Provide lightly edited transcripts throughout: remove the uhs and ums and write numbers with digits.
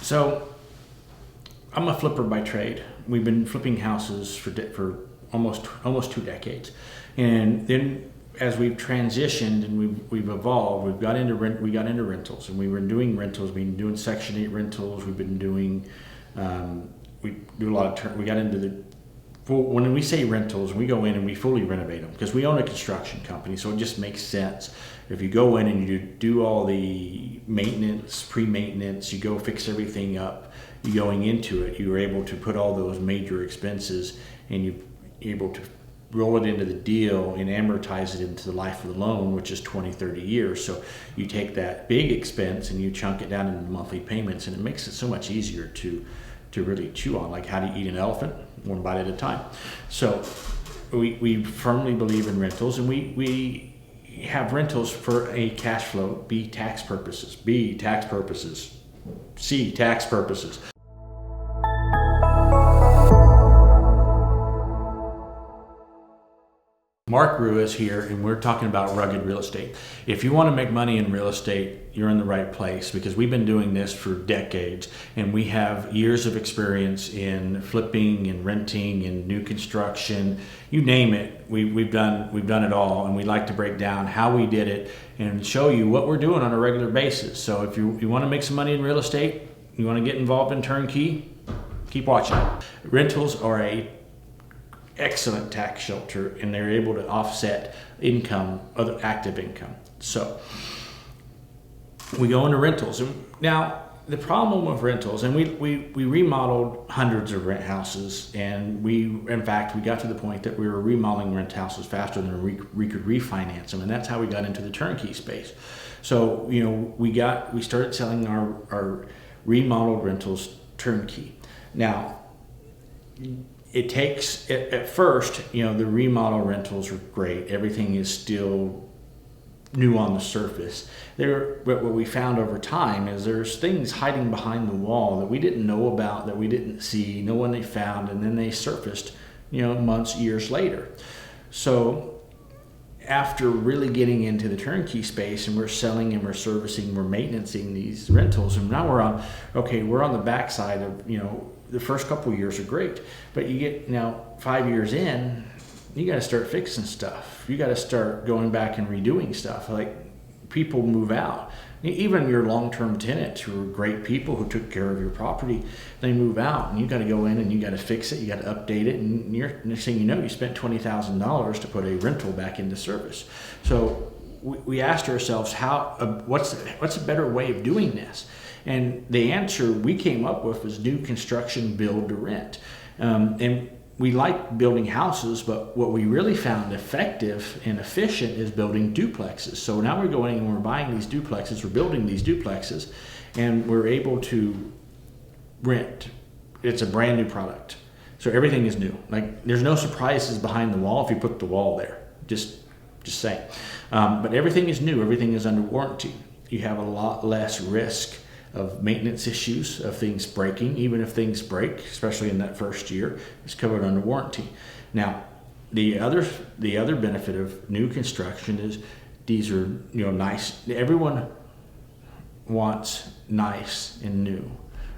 So I'm a flipper by trade. We've been flipping houses for almost 2 decades, and then as we've transitioned and we've evolved, we got into rentals, and we were doing rentals. We've been doing Section 8 rentals. We've been doing we do a lot of we got into when we say rentals, we go in and we fully renovate them because we own a construction company, so it just makes sense. If you go in and you do all the maintenance, pre-maintenance, you go fix everything up, you going into it, you're able to put all those major expenses and you're able to roll it into the deal and amortize it into the life of the loan, which is 20, 30 years. So you take that big expense and you chunk it down into monthly payments, and it makes it so much easier to really chew on. Like, how do you eat an elephant? One bite at a time. So we firmly believe in rentals, and we have rentals for a cash flow, B, tax purposes, C, tax purposes. Mark Rue is here, and we're talking about rugged real estate. If you want to make money in real estate, you're in the right place, because we've been doing this for decades, and we have years of experience in flipping and renting and new construction. You name it, we've done it all, and we like to break down how we did it and show you what we're doing on a regular basis. So if you want to make some money in real estate, you want to get involved in Turnkey, keep watching. Rentals are a excellent tax shelter, and they're able to offset income, other active income. So we go into rentals. And now the problem with rentals, and we remodeled hundreds of rent houses, and in fact we got to the point that we were remodeling rent houses faster than we could refinance them, and that's how we got into the turnkey space. So we started selling our remodeled rentals turnkey. Now it takes, at first, the remodel rentals are great. Everything is still new on the surface. But what we found over time is there's things hiding behind the wall that we didn't know about, that we didn't see, no one they found, and then they surfaced, months, years later. So after really getting into the turnkey space, and we're selling and we're servicing, we're maintaining these rentals, and now we're on the backside of, the first couple of years are great, but you get 5 years in, you got to start fixing stuff. You got to start going back and redoing stuff. Like, people move out. Even your long-term tenants, who are great people who took care of your property, they move out, and you got to go in and you got to fix it. You got to update it, and next thing you know, you spent $20,000 to put a rental back into service. So we asked ourselves, what's a better way of doing this? And the answer we came up with was new construction, build to rent. And we like building houses, but what we really found effective and efficient is building duplexes. So now we're going and we're buying these duplexes, we're building these duplexes, and we're able to rent. It's a brand new product. So everything is new. Like, there's no surprises behind the wall if you put the wall there. Just saying. But everything is new, everything is under warranty. You have a lot less risk of maintenance issues, of things breaking. Even if things break, especially in that first year, it's covered under warranty. Now, the other benefit of new construction is these are nice. Everyone wants nice and new,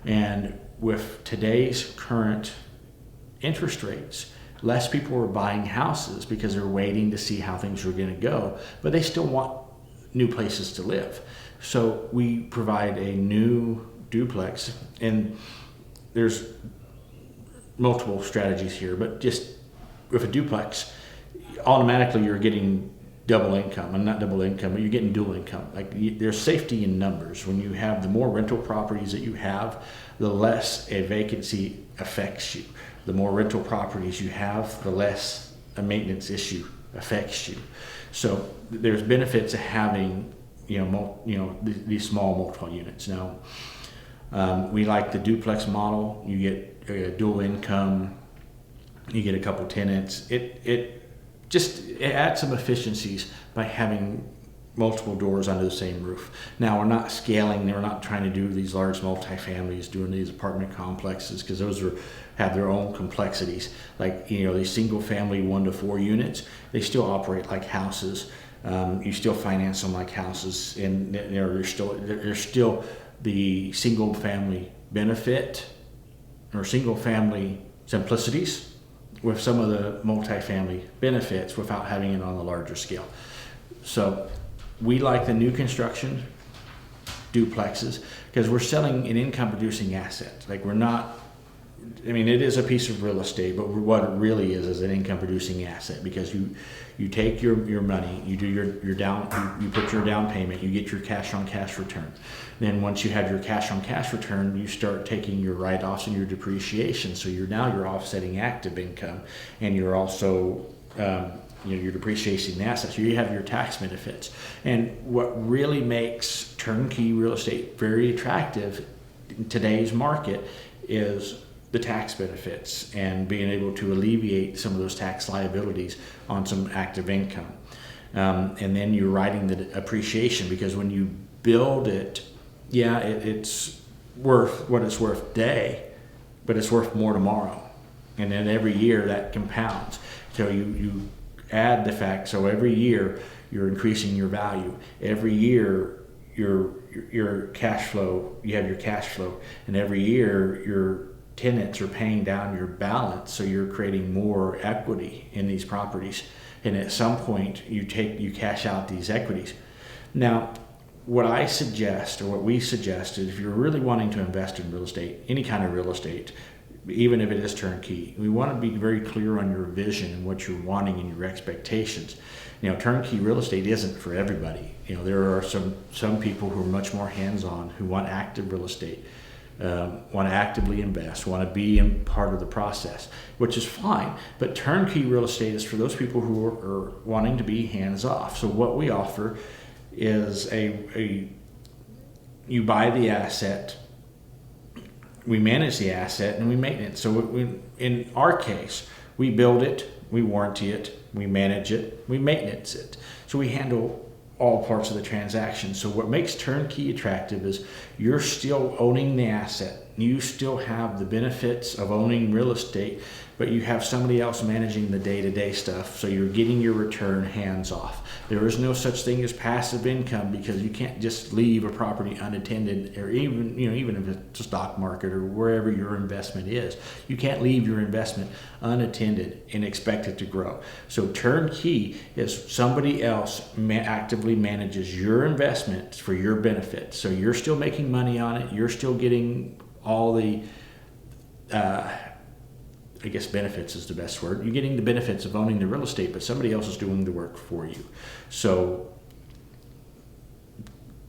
and with today's current interest rates, less people are buying houses because they're waiting to see how things are going to go, but they still want new places to live. So we provide a new duplex, and there's multiple strategies here, but just with a duplex, automatically you're getting double income, and not double income, but you're getting dual income. There's safety in numbers. When you have, the more rental properties that you have, the less a vacancy affects you. The more rental properties you have, the less a maintenance issue affects you. So there's benefits of having these small multiple units. Now, we like the duplex model. You get dual income, you get a couple tenants. It adds some efficiencies by having multiple doors under the same roof. Now, we're not scaling, we're not trying to do these large multifamilies, doing these apartment complexes, because those have their own complexities. Like, these single family 1 to 4 units, they still operate like houses. You still finance them like houses, and there's still the single family benefit or single family simplicities with some of the multifamily benefits without having it on a larger scale. So we like the new construction duplexes because we're selling an income producing asset. Like, we're not, I mean, it is a piece of real estate, but what it really is an income producing asset, because you take your money, you do your down, you put your down payment, you get your cash on cash return. Then once you have your cash on cash return, you start taking your write-offs and your depreciation. So you're offsetting active income, and you're also you're depreciating the assets. You have your tax benefits. And what really makes turnkey real estate very attractive in today's market is the tax benefits and being able to alleviate some of those tax liabilities on some active income. And then you're writing the appreciation, because when you build it, it's worth what it's worth today, but it's worth more tomorrow. And then every year that compounds. So you add the fact, so every year you're increasing your value. Every year your cash flow, you have your cash flow, and every year your tenants are paying down your balance, so you're creating more equity in these properties. And at some point you cash out these equities. Now, what I suggest, or what we suggest, is if you're really wanting to invest in real estate, any kind of real estate, even if it is turnkey, we want to be very clear on your vision and what you're wanting and your expectations. Turnkey real estate isn't for everybody. There are some people who are much more hands-on, who want active real estate, want to actively invest, want to be in part of the process, which is fine. But turnkey real estate is for those people who are wanting to be hands-off. So what we offer is you buy the asset, we manage the asset, and we maintenance. So in our case, we build it, we warranty it, we manage it, we maintenance it. So we handle all parts of the transaction. So what makes turnkey attractive is you're still owning the asset. You still have the benefits of owning real estate, but you have somebody else managing the day-to-day stuff. So you're getting your return hands off. There is no such thing as passive income, because you can't just leave a property unattended, or even if it's a stock market or wherever your investment is, you can't leave your investment unattended and expect it to grow. So turnkey is somebody else actively manages your investment for your benefit. So you're still making money on it. You're still getting all the benefits is the best word. You're getting the benefits of owning the real estate, but somebody else is doing the work for you. So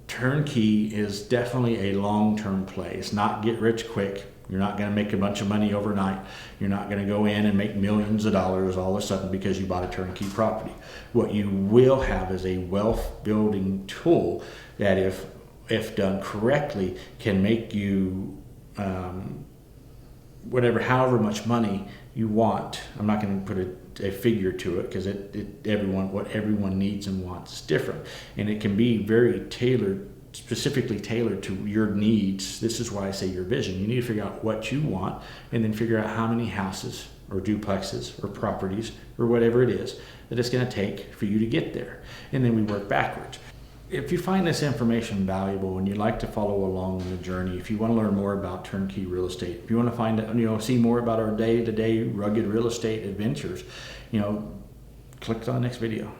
turnkey is definitely a long-term play. It's not get rich quick. You're not going to make a bunch of money overnight. You're not going to go in and make millions of dollars all of a sudden because you bought a turnkey property. What you will have is a wealth building tool that, if done correctly, can make you however much money you want. I'm not going to put a figure to it, because what everyone needs and wants is different, and it can be very specifically tailored to your needs. This is why I say your vision. You need to figure out what you want, and then figure out how many houses or duplexes or properties or whatever it is that it's going to take for you to get there, and then we work backwards. If you find this information valuable and you'd like to follow along on the journey, if you want to learn more about turnkey real estate, if you want to see more about our day-to-day rugged real estate adventures, click on the next video.